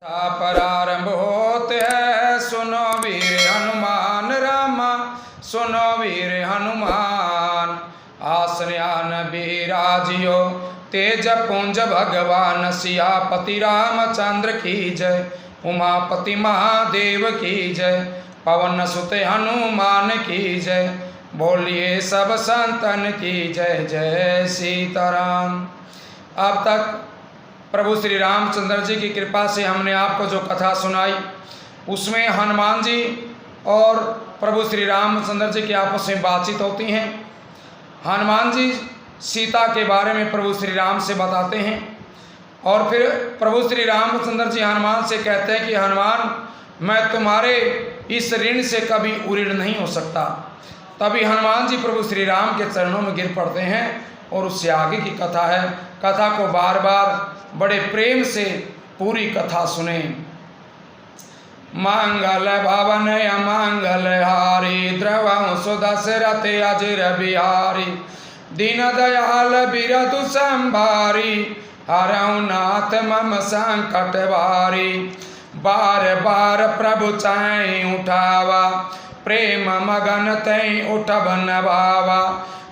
प्रारंभ होते है सुनो वीर हनुमान रामा, सुनो वीर हनुमान। आसन्यान बिराजियो तेज पुंज भगवान, सियापति रामचंद्र की जय, उमापति महादेव की जय, पवन सुत हनुमान की जय, बोलिए सब संतन की जय। जय सीताराम। अब तक प्रभु श्री रामचंद्र जी की कृपा से हमने आपको जो कथा सुनाई, उसमें हनुमान जी और प्रभु श्री रामचंद्र जी की आपस में बातचीत होती हैं। हनुमान जी सीता के बारे में प्रभु श्री राम से बताते हैं और फिर प्रभु श्री रामचंद्र जी हनुमान से कहते हैं कि हनुमान, मैं तुम्हारे इस ऋण से कभी उऋण नहीं हो सकता। तभी हनुमान जी प्रभु श्री राम के चरणों में गिर पड़ते हैं और उससे आगे की कथा है। कथा को बार बार बड़े प्रेम से पूरी कथा सुने। मंगल भवन अमंगल हारी, द्रवं सुदशरथ अजिर बिहारी, दीन दयाल बिरधु संभारी, हरऊ नाथ मम संकट भारी। बार बार प्रभु चाहि उठावा, प्रेम मगन तै उठब नभावा।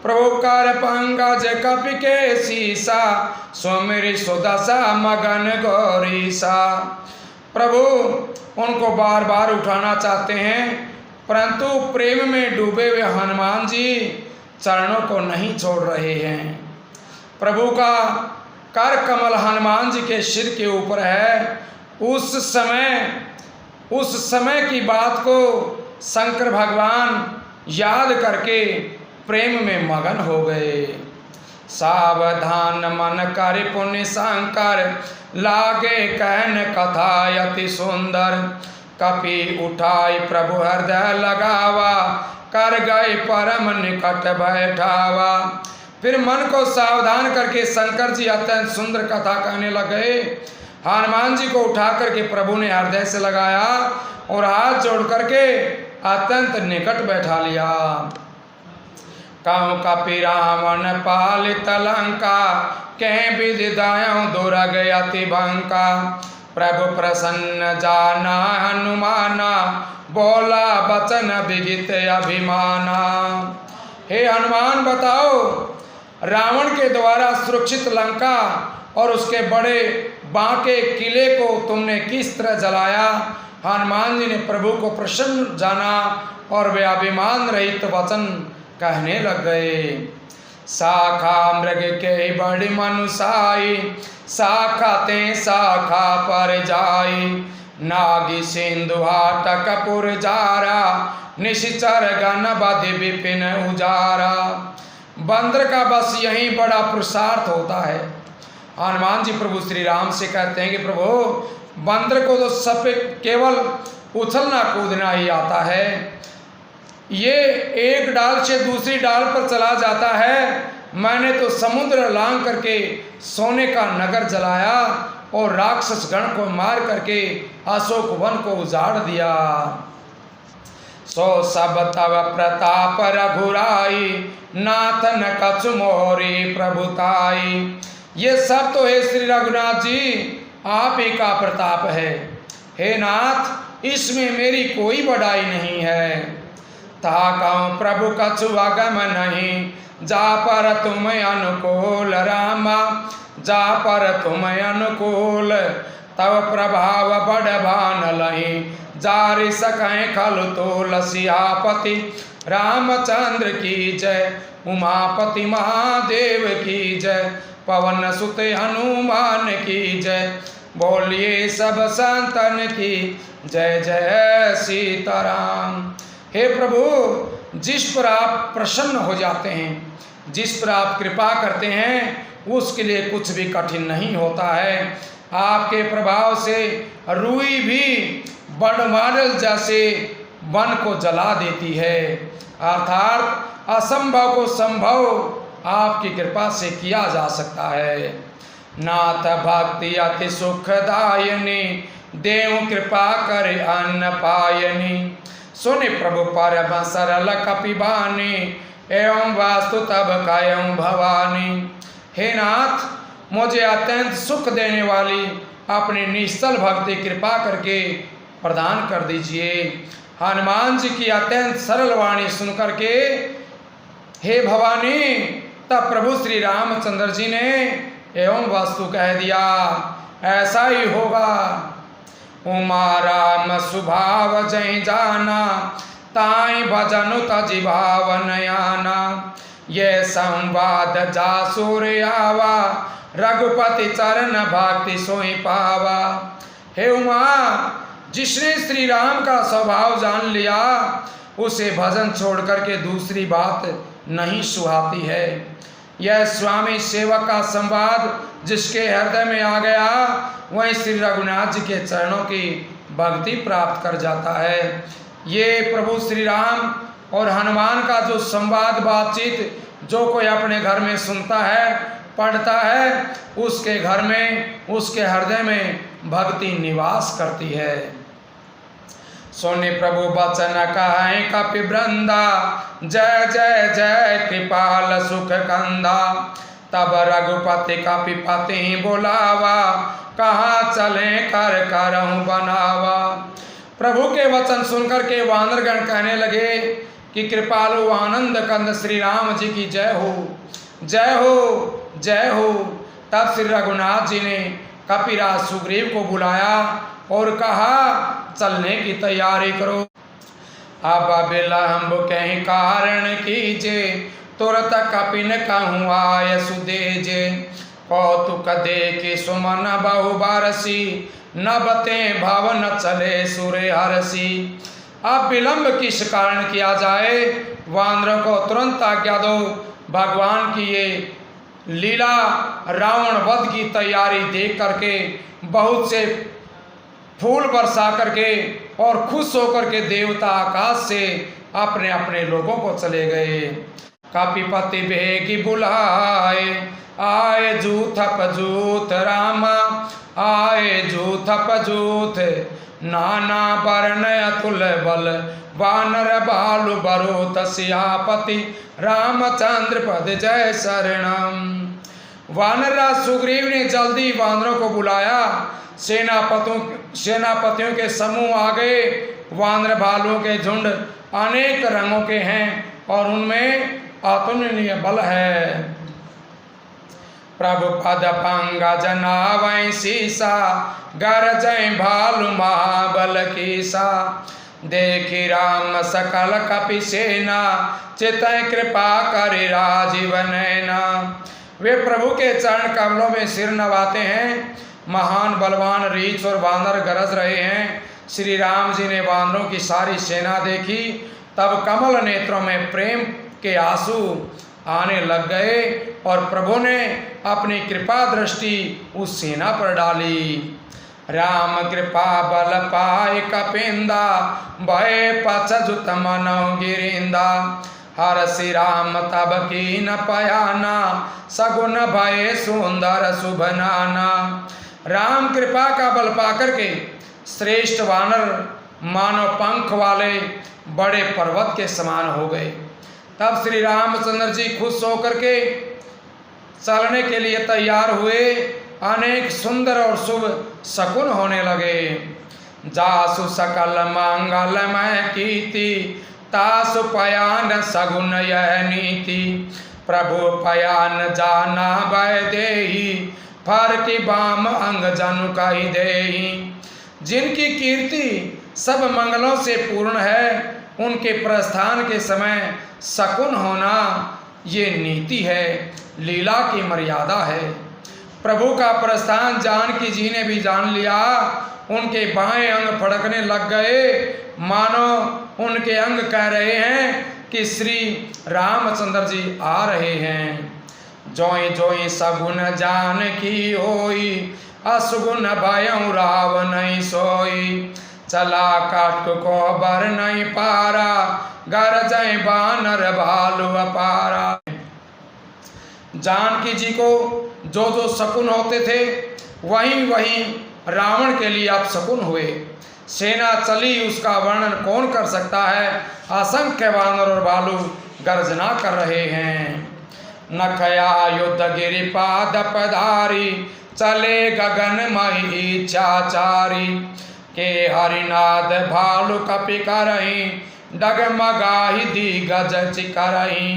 प्रभु कर पंकज कपि के सीसा, सुमिरि सुदशा मगन गौरीसा। प्रभु उनको बार बार उठाना चाहते हैं, परंतु प्रेम में डूबे हुए हनुमान जी चरणों को नहीं छोड़ रहे हैं। प्रभु का कर कमल हनुमान जी के सिर के ऊपर है। उस समय की बात को शंकर भगवान याद करके प्रेम में मगन हो गए। सावधान मन कर पुण्य शंकर, लागे कहन कथा अति सुंदर। कपि उठाई प्रभु हृदय लगावा, कर गए परम निकट बैठावा। फिर मन को सावधान करके शंकर जी अत्यंत सुंदर कथा कहने लगे। हनुमान जी को उठा करके प्रभु ने हृदय से लगाया और हाथ जोड़ करके अत्यंत निकट बैठा लिया। कहूँ कपि रावण पालित लंका, कहीं विधि दायों दुर्ग अति भंका। प्रभु प्रसन्न जाना हनुमाना, बोला बचन विजित अभिमाना। हे हनुमान, बताओ रावण के द्वारा सुरक्षित लंका और उसके बड़े बांके किले को तुमने किस तरह जलाया। हनुमान जी ने प्रभु को प्रसन्न जाना और वे अभिमान रहित वचन कहने लग गए। शाखा मृग के बड़ी मनुसाई, शाखा ते शाखा पर जाई। नागी सिंधु हाटकपुर जारा, निशिचर गण बधि विपिन उजारा। बंदर का बस यही बड़ा पुरुषार्थ होता है। हनुमान जी प्रभु श्री राम से कहते हैं कि प्रभु, बंदर को तो सब केवल उछलना कूदना ही आता है। ये एक डाल से दूसरी डाल पर चला जाता है। मैंने तो समुद्र लांग करके सोने का नगर जलाया और राक्षस गण को मार करके अशोक वन को उजाड़ दिया। सो सब तव प्रताप रघुराई, नाथ न कछु मोरी प्रभुताई। ये सब तो हे श्री रघुनाथ जी आप ही का प्रताप है। हे नाथ, इसमें मेरी कोई बड़ाई नहीं है। ता कहूँ प्रभु कछु अगम नहीं, जा पर तुम अनुकूल रामा, जा पर तुम अनुकूल। तब प्रभाव बड़ भान लही, जारि सकें खलु तोल। सियापति रामचंद्र की जय, उमापति महादेव की जय, पवन सुत हनुमान की जय, बोलिए सब संतन की जय। जय सीताराम। हे प्रभु, जिस पर आप प्रसन्न हो जाते हैं, जिस पर आप कृपा करते हैं, उसके लिए कुछ भी कठिन नहीं होता है। आपके प्रभाव से रूई भी बड़माडल जैसे वन को जला देती है। अर्थात असंभव को संभव आपकी कृपा से किया जा सकता है। नाथ भक्ति अति सुखदायनी, देव कृपा करे अन्न पायनी। सुनि प्रभु परम सरल कपिबानी, एवं वास्तु तब कायं भवानी। हे नाथ, मुझे अत्यंत सुख देने वाली अपनी निश्चल भक्ति कृपा करके प्रदान कर दीजिए। हनुमान जी की अत्यंत सरल वाणी सुनकर के हे भवानी, तब प्रभु श्री रामचंद्र जी ने एवं वस्तु कह दिया, ऐसा ही होगा। उमा राम सुभाव जय जाना, ताई भजनु तजि भावन आना। ये संवाद जासुर आवा, रघुपति चरण भक्ति सोई पावा। हे उमा, जिसने श्री राम का स्वभाव जान लिया, उसे भजन छोड़ करके दूसरी बात नहीं सुहाती है। यह स्वामी सेवक का संवाद जिसके हृदय में आ गया, वही श्री रघुनाथ जी के चरणों की भक्ति प्राप्त कर जाता है। ये प्रभु श्री राम और हनुमान का जो संवाद बातचीत जो कोई अपने घर में सुनता है, पढ़ता है, उसके घर में, उसके हृदय में भक्ति निवास करती है। सोने प्रभु वचन कहे कपि वृंदा, जय जय जय कृपाल सुख कंदा। तब रघुपति कपिपति बुलावा, कहाँ चले कर करहूँ बनावा। प्रभु के वचन सुनकर के वानरगण कहने लगे कि कृपालु आनंद कंद श्री राम जी की जय हो, जय हो, जय हो। तब श्री रघुनाथ जी ने कपिराज सुग्रीव को बुलाया और कहा, चलने की तैयारी करो। अब विलंब कहीं कारण कीजे, तुरत कपिन कहूँ आय सुदेजे। कौतुक देखी सुमन बहु बरसी, नबते भवन चले सुरे हरसी। अब विलंब किस कारण किया जाए, वानरों को तुरंत आज्ञा दो। भगवान की ये लीला रावण वध की तैयारी देख करके बहुत से फूल बरसा करके और खुश होकर के देवता आकाश से अपने अपने लोगों को चले गए। कपिपति भेगी बुलाए, आए जूथप जूथ रामा, आए जूथप जूथ। नाना वर्ण अतुल बल, वानर बालु बरोत सियापति, रामचंद्र पद जय शरणम। वानरराज सुग्रीव ने जल्दी वानरों को बुलाया। सेनापतियों के समूह आ गए। वानर भालुओं के झुंड अनेक रंगों के हैं और उनमें अतुलनीय बल है। प्रभु पद पंकज नावै सीसा, गरजै भालु महाबल कीसा। देखी राम सकल कपि सेना, चितै कृपा करि राजीव नैना। वे प्रभु के चरण कमलों में सिर नवाते हैं। महान बलवान रीछ और वानर गरज रहे हैं। श्री राम जी ने वानरों की सारी सेना देखी, तब कमल नेत्रों में प्रेम के आंसू आने लग गए और प्रभु ने अपनी कृपा दृष्टि उस सेना पर डाली। राम कृपा बल पाए कपिंदा, भय पछजुत मनौ गिरिंदा। हर श्री राम तब की न पयाना, सगुन भय सुंदर शुभ नाना। राम कृपा का बल पाकर के श्रेष्ठ वानर मानव पंख वाले बड़े पर्वत के समान हो गए। तब श्री रामचंद्र जी खुश होकर के चलने के लिए तैयार हुए। अनेक सुंदर और शुभ शकुन होने लगे। जासु सकल मंगलमय कीर्ति, तासु पयान सगुन यह नीति। प्रभु पयान जाना भय देही, फर की बाम अंग जनु कहि देही। जिनकी कीर्ति सब मंगलों से पूर्ण है, उनके प्रस्थान के समय शकुन होना ये नीति है, लीला की मर्यादा है। प्रभु का प्रस्थान जानकी जी ने भी जान लिया। उनके बाएं अंग फड़कने लग गए, मानो उनके अंग कह रहे हैं कि श्री रामचंद्र जी आ रहे हैं। जोई जोई सगुन जान की होई, असुगुन भयं राव नहीं सोई। चला काट को बर नहीं पारा, गरजै बानर भालु अपारा। जानकी जी को जो जो शकुन होते थे वहीं वहीं रावण के लिए अब शकुन हुए। सेना चली, उसका वर्णन कौन कर सकता है। असंख्य वानर और भालू गर्जना कर रहे हैं। नखया युद्ध गिरिपाद पधारी, चले गगनमयी इच्छाचारी के हरिनाद भालु कपि करही डगमगाही दिग्गज चिकरही।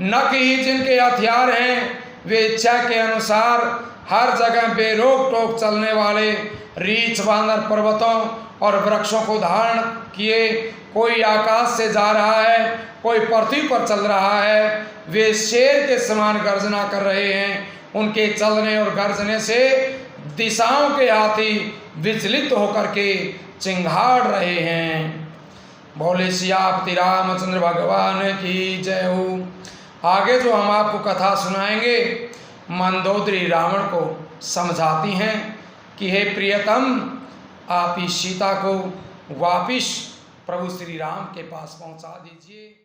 नकी जिनके हथियार हैं वे इच्छा के अनुसार हर जगह बेरोक टोक चलने वाले रीछ बांदर पर्वतों और वृक्षों को धारण किए, कोई आकाश से जा रहा है, कोई पृथ्वी पर चल रहा है, वे शेर के समान गर्जना कर रहे हैं। उनके चलने और गर्जने से दिशाओं के हाथी विचलित होकर के चिंघाड़ रहे हैं। बोले सियापति रामचंद्र भगवान की जय हो। आगे जो हम आपको कथा सुनाएंगे, मंदोदरी रावण को समझाती हैं कि हे प्रियतम, आप इस सीता को वापिस प्रभु श्री राम के पास पहुंचा दीजिए।